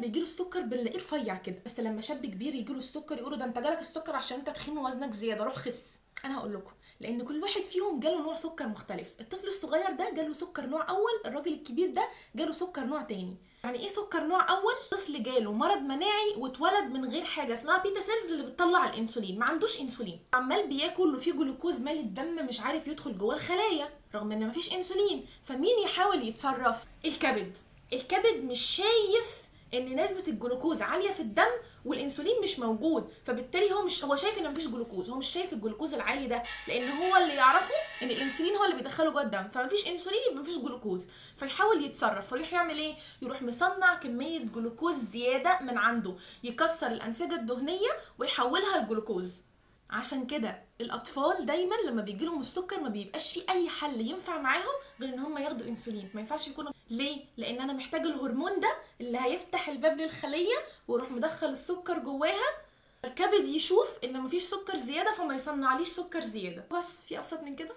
بيجيله السكر بنلاقيه رفيع كده، بس لما شاب كبير يجيله السكر يقولوا ده انت جالك السكر عشان انت تخين ووزنك زياده، روح خس. انا هقول لكم لان كل واحد فيهم جاله نوع سكر مختلف. الطفل الصغير ده جاله سكر نوع اول، الراجل الكبير ده جاله سكر نوع تاني. يعني ايه سكر نوع اول؟ طفل جاله مرض مناعي واتولد من غير حاجه اسمها بيتا سيلز اللي بتطلع الانسولين، ما عندوش انسولين، عمال بياكل وفيه جلوكوز مالي الدم مش عارف يدخل جوه الخلايا رغم ان مفيش انسولين. فمين يحاول يتصرف؟ الكبد. الكبد مش شايف ان نسبه الجلوكوز عاليه في الدم والانسولين مش موجود، فبالتالي هو شايف ان مفيش جلوكوز، هو مش شايف الجلوكوز العالي ده، لان هو اللي يعرفه ان الانسولين هو اللي بيدخله جوه الدم، فمفيش انسولين يبقى مفيش جلوكوز. فيحاول يتصرف، فيروح يعمل ايه؟ يروح مصنع كميه جلوكوز زياده من عنده، يكسر الانسجه الدهنيه ويحولها لجلوكوز. عشان كده الاطفال دايما لما بيجي لهم السكر ما بيبقاش في اي حل ينفع معاهم غير ان هم ياخدوا انسولين. ما ينفعش يكونوا ليه؟ لان انا محتاج الهرمون ده اللي هيفتح الباب للخليه ويروح مدخل السكر جواها، الكبد يشوف ان مفيش سكر زياده فما يصنعليش سكر زياده. بس في ابسط من كده؟